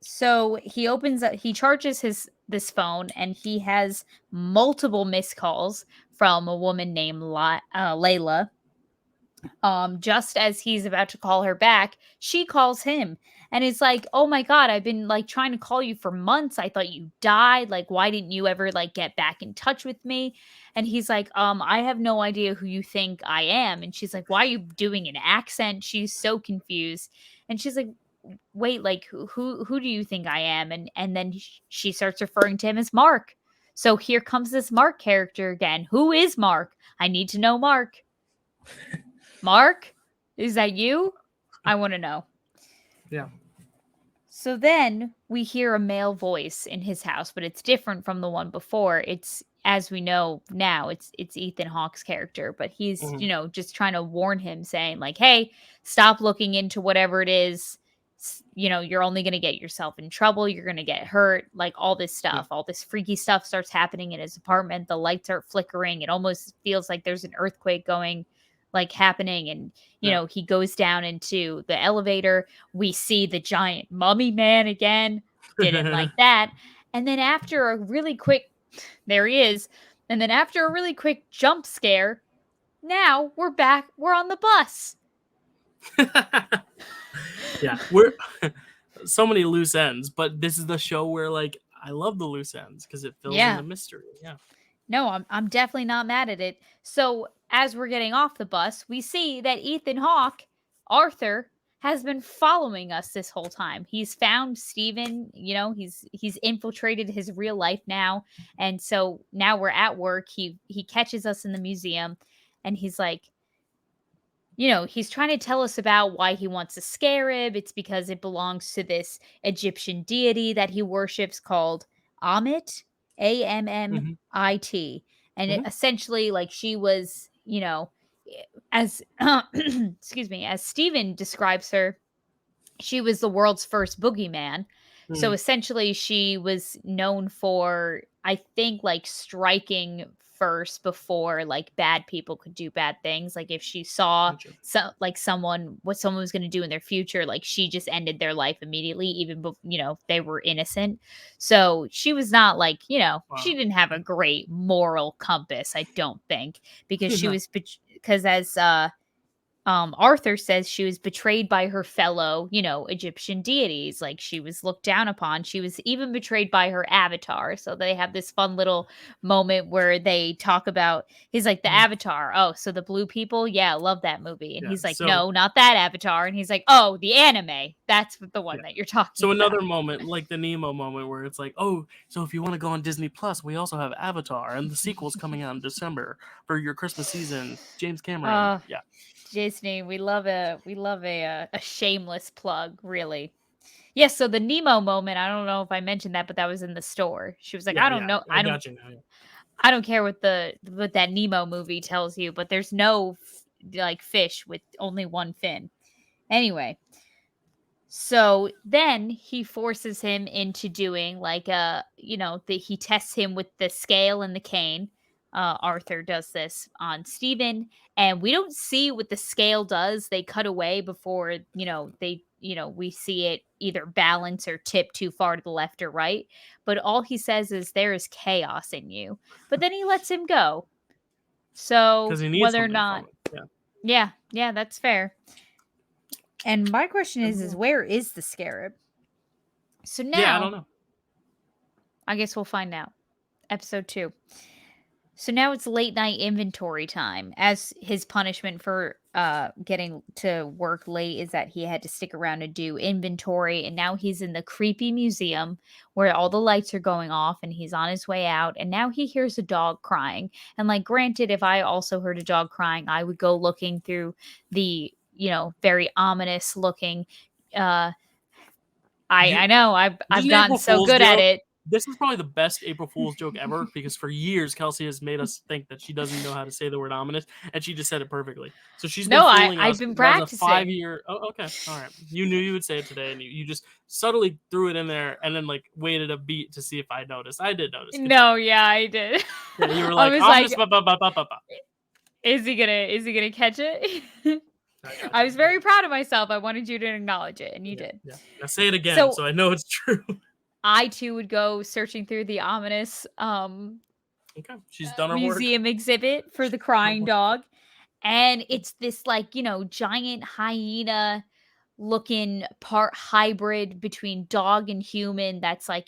So he charges this phone and he has multiple missed calls from a woman named Layla. Just as he's about to call her back, she calls him and is like, "Oh my god, I've been like trying to call you for months. I thought you died. Like, why didn't you ever like get back in touch with me?" And he's like, I have no idea who you think I am." And she's like, "Why are you doing an accent?" She's so confused. And she's like, "Wait, like who do you think I am?" And then she starts referring to him as Mark. So here comes this Mark character again. Who is Mark? I need to know Mark. Mark? Is that you? I want to know. Yeah. So then we hear a male voice in his house, but it's different from the one before. It's, as we know now, it's Ethan Hawke's character, but he's, Mhm. just trying to warn him, saying like, "Hey, stop looking into whatever it is. You're only going to get yourself in trouble. You're going to get hurt." Like all this Yeah. stuff, all this freaky stuff starts happening in his apartment. The lights are flickering. It almost feels like there's an earthquake going, like happening, and Yeah. he goes down into the elevator. We see the giant mummy man again. Didn't like that. And then after a really quick, there he is. And then after a really quick jump scare, now we're back. We're on the bus. Yeah, we're so many loose ends, but this is the show where like I love the loose ends because it fills in Yeah. the mystery. Yeah. No, I'm definitely not mad at it. So as we're getting off the bus, we see that Ethan Hawke, Arthur, has been following us this whole time. He's found Steven, he's infiltrated his real life now. And so now we're at work. He catches us in the museum, and he's like, he's trying to tell us about why he wants a scarab. It's because it belongs to this Egyptian deity that he worships called Amit, Hmm. Ammit. And it Hmm. essentially, like, she was, as excuse me, as Stephen describes her, she was the world's first boogeyman. So Hmm. essentially, she was known for, I think, like striking first before like bad people could do bad things. Like if she saw Gotcha. like what someone was going to do in their future, like she just ended their life immediately, even before they were innocent. So she was not like she Wow. didn't have a great moral compass, I don't think, because she No. was because as Arthur says she was betrayed by her fellow, Egyptian deities. Like she was looked down upon. She was even betrayed by her avatar. So they have this fun little moment where they talk about, he's like, the Mhm. avatar. Oh, so the blue people? Yeah, love that movie. And Yeah. he's like, So no, not that avatar. And he's like, oh, the anime. That's the yeah. one that you're talking So about. another moment, like the Nemo moment, where it's like, oh, so if you want to go on Disney Plus, we also have Avatar, and the sequel's coming out in December for your Christmas season. James Cameron. Oh, Yeah. Disney, we love a shameless plug, really. Yes, so the Nemo moment, I don't know if I mentioned that, but that was in the store. She was like, Yeah. "I don't Yeah. know. I I don't got you now. Yeah. I don't care what that Nemo movie tells you, but there's no like fish with only one fin." Anyway, so then he forces him into doing like he tests him with the scale and the cane. Arthur does this on Steven, and we don't see what the scale does. They cut away before, we see it either balance or tip too far to the left or right. But all he says is there is chaos in you. But then he lets him go. Because So he needs whether or something not, from it. Yeah. yeah, that's fair. And my question is Mhm. where is the scarab? So Yeah. I don't now know. I guess we'll find out. Episode 2. So now it's late night inventory time. As his punishment for getting to work late is that he had to stick around and do inventory, and now he's in the creepy museum where all the lights are going off, and he's on his way out, and now he hears a dog crying. And like, granted, if I also heard a dog crying, I would go looking through the, very ominous looking uh I You know I've Just an gotten April so Fool's good at joke. it. This is probably the best April Fool's joke ever because for years Kelsey has made us think that she doesn't know how to say the word ominous, and she just said it perfectly. So she's been No, fooling I've us. been That was a practicing. 5 year. Oh, okay, all right. You knew you would say it today, and you just subtly threw it in there, and then like waited a beat to see if I noticed. I did notice. Good job. No, yeah, I did. Yeah, you were I like was ominous. like, Ba, ba, ba, ba, ba, ba. is he gonna catch it? I got I you. was I got very proud of myself. I wanted you to acknowledge it, and you you. Yeah, did. yeah. Now say it again, So so I know it's true. I too would go searching through the ominous Okay, she's done her work. museum exhibit for the She's done her crying work. dog. And it's this like, giant hyena looking part hybrid between dog and human that's like,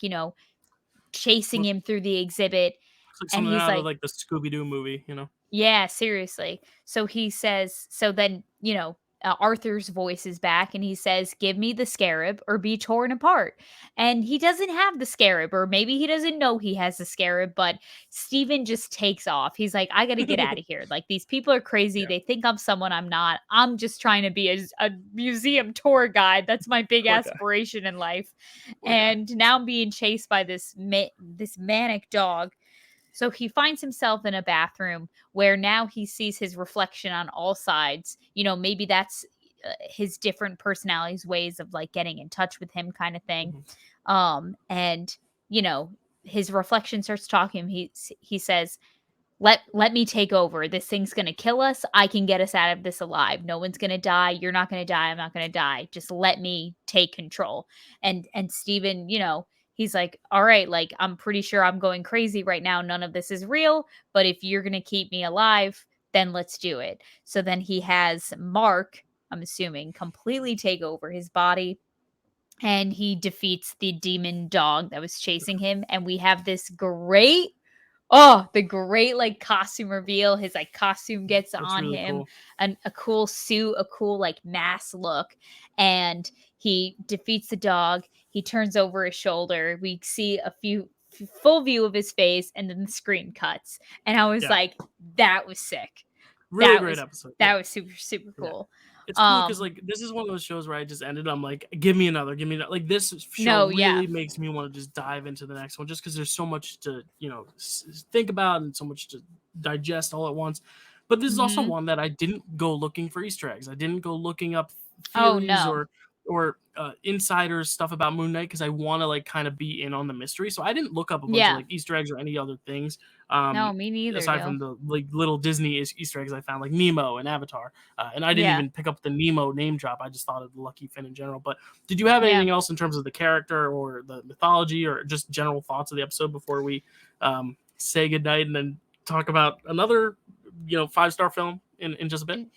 chasing him through the exhibit. Looks like And something he's out of like, like the Scooby Doo movie. yeah, seriously. So he says, so then, Arthur's voice is back and he says, "Give me the scarab or be torn apart." And he doesn't have the scarab, or maybe he doesn't know he has the scarab, but Steven just takes off. He's like, "I got to get out of here. Like, these people are crazy. Yeah, They think I'm someone I'm not. I'm just trying to be a museum tour guide. That's my big poor guy, aspiration in life." poor guy. And now I'm being chased by this manic dog. So he finds himself in a bathroom where now he sees his reflection on all sides. Maybe that's his different personalities, ways of like getting in touch with him, kind of thing. Mhm. And you know, his reflection starts talking. He says, let me take over. This thing's going to kill us. I can get us out of this alive. No one's going to die. You're not going to die. I'm not going to die. Just let me take control. And Steven, he's like, "All right, like, I'm pretty sure I'm going crazy right now. None of this is real, but if you're going to keep me alive, then let's do it." So then he has Mark, I'm assuming, completely take over his body, and he defeats the demon dog that was chasing him, and we have this great, the great, like, costume reveal. His, like, costume gets That's on really him, cool. and a cool suit, a cool, like, mask look, and he defeats the dog. He turns over his shoulder. We see a full view of his face, and then the screen cuts. And I was Yeah, like, "That was sick. really That great was episode. Yeah, that was super, super yeah. cool." It's cool because Um, like this is one of those shows where I just ended. I'm like, give me another, give me another. Like this show no, yeah. really makes me want to just dive into the next one, just because there's so much to think about and so much to digest all at once. But this is also Mhm. one that I didn't go looking for Easter eggs. I didn't go looking up Oh, theories no. or insiders stuff about Moon Knight because I want to like kind of be in on the mystery. So I didn't look up a bunch of Yeah. like Easter eggs or any other things. No, me neither, Aside Dill. from the like little Disney Easter eggs I found, like Nemo and Avatar. And I didn't Yeah. even pick up the Nemo name drop. I just thought of the Lucky Finn in general. But did you have Yeah. anything else in terms of the character or the mythology or just general thoughts of the episode before we say goodnight and then talk about another, 5-star film in just a bit?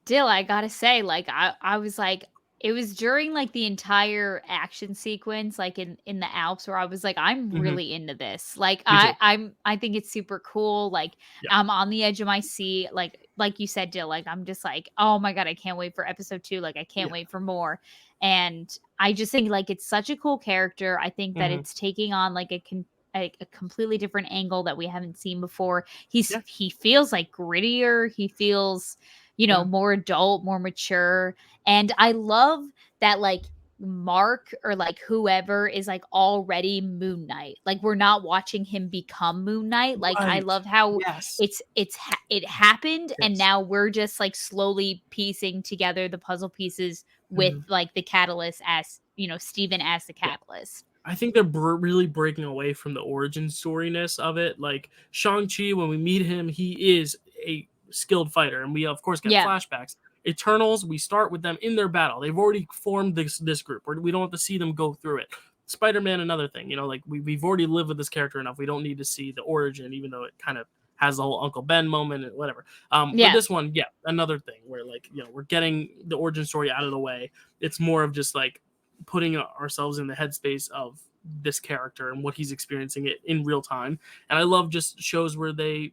Still, I gotta say, like, I was like, it was during like the entire action sequence, like in the Alps, where I was like, I'm Hmm. really into this. Like, Me too. I think it's super cool. Like, Yeah. I'm on the edge of my seat. Like you said, Dill, like, I'm just like, oh my god, I can't wait for episode 2. Like, I can't Yeah. wait for more. And I just think like it's such a cool character. I think that Hmm. it's taking on like a completely different angle that we haven't seen before. Yeah. He feels like grittier. He feels, Yeah. more adult, more mature. And I love that, like, Mark or like whoever is like already Moon Knight. Like, we're not watching him become Moon Knight. Like, I Right. love how Yes. it happened, and Yes. now we're just like slowly piecing together the puzzle pieces with Mhm. like the catalyst, as Steven as the Yeah. catalyst. I think they're really breaking away from the origin storyness of it. Like Shang-Chi, when we meet him, he is a skilled fighter, and we of course get Yeah. flashbacks. Eternals, we start with them in their battle. They've already formed this group. We don't have to see them go through it. Spider-Man, another thing. Like we've already lived with this character enough. We don't need to see the origin, even though it kind of has the whole Uncle Ben moment and whatever. But Yeah. this one, yeah, another thing where like we're getting the origin story out of the way. It's more of just like putting ourselves in the headspace of this character and what he's experiencing it in real time. And I love just shows where they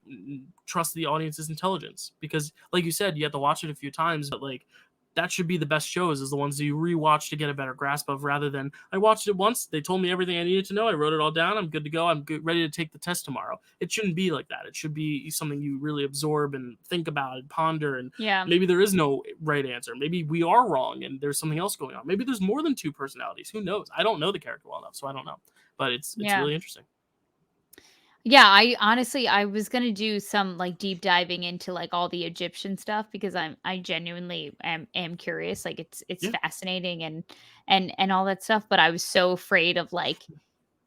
trust the audience's intelligence because, like you said, you have to watch it a few times, but like that should be the best shows is the ones that you rewatch to get a better grasp of rather than I watched it once, they told me everything I needed to know, I wrote it all down, I'm good to go, I'm good, ready to take the test tomorrow. It shouldn't be like that. It should be something you really absorb and think about and ponder, and Yeah. maybe there is no right answer, maybe we are wrong and there's something else going on, maybe there's more than two personalities, who knows? I don't know the character well enough, so I don't know, but it's Yeah. really interesting. Yeah, I honestly, I was gonna do some like deep diving into like all the Egyptian stuff because I genuinely am curious. Like, it's Yeah. fascinating, and all that stuff. But I was so afraid of like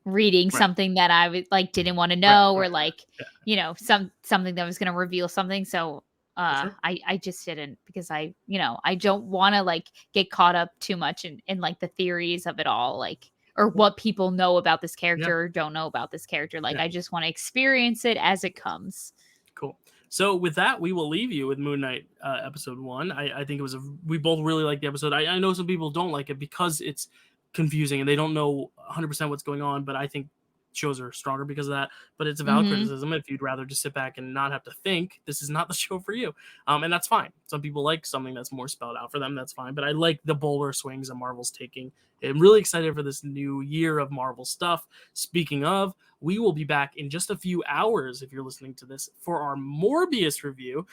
reading Right. something that I was like didn't want to Right. know, Right. or like, Yeah. something that was gonna reveal something. So For sure. I just didn't, because I don't want to like get caught up too much in like the theories of it all, like, or Cool. what people know about this Yeah. character or don't know about this character. Like, Yeah. I just want to experience it as it comes. Cool. So with that, we will leave you with Moon Knight episode 1. I think it was we both really liked the episode. I know some people don't like it because it's confusing and they don't know 100% what's going on, but I think shows are stronger because of that, but it's a valid Mhm. criticism. If you'd rather just sit back and not have to think, this is not the show for you. And that's fine. Some people like something that's more spelled out for them. That's fine. But I like the bolder swings that Marvel's taking. I'm really excited for this new year of Marvel stuff. Speaking of, we will be back in just a few hours if you're listening to this for our Morbius review.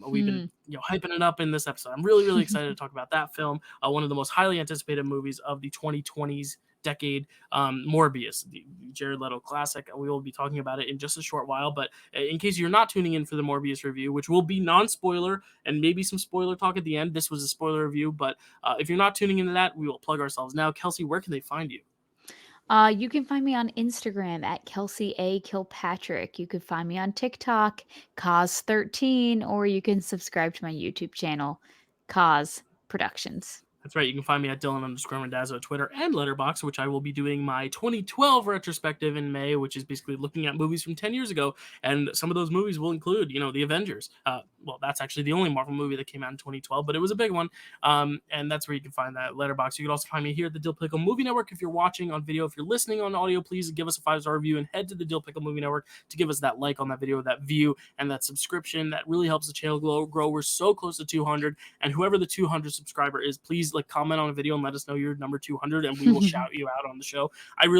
We've been Hmm. hyping it up in this episode. I'm really excited to talk about that film. One of the most highly anticipated movies of the 2020s decade, Morbius, the Jared Leto classic. We will be talking about it in just a short while. But in case you're not tuning in for the Morbius review, which will be non-spoiler and maybe some spoiler talk at the end, this was a spoiler review. But if you're not tuning into that, we will plug ourselves now. Kelsey, where can they find you? You can find me on Instagram at Kelsey A. Kilpatrick. You can find me on TikTok, Cause13, or you can subscribe to my YouTube channel, Cause Productions. That's right. You can find me at Dylan_Randazzo at Twitter and Letterboxd, which I will be doing my 2012 retrospective in May, which is basically looking at movies from 10 years ago. And some of those movies will include, the Avengers. Well, that's actually the only Marvel movie that came out in 2012, but it was a big one. And that's where you can find that Letterboxd. You can also find me here at the Dill Pickle Movie Network if you're watching on video. If you're listening on audio, please give us a 5-star review and head to the Dill Pickle Movie Network to give us that like on that video, that view, and that subscription. That really helps the channel grow. We're so close to 200, and whoever the 200 subscriber is, please comment on a video and let us know you're number 200, and we will shout you out on the show. I'm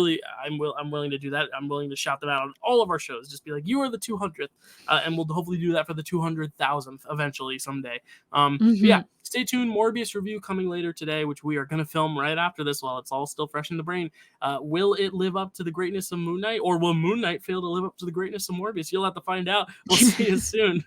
willing to do that. I'm willing to shout them out on all of our shows. Just be like, you are the 200th, and we'll hopefully do that for the 200,000th eventually someday. But yeah, Mhm. stay tuned. Morbius review coming later today, which we are going to film right after this while it's all still fresh in the brain. Will it live up to the greatness of Moon Knight, or will Moon Knight fail to live up to the greatness of Morbius? You'll have to find out. We'll see you soon.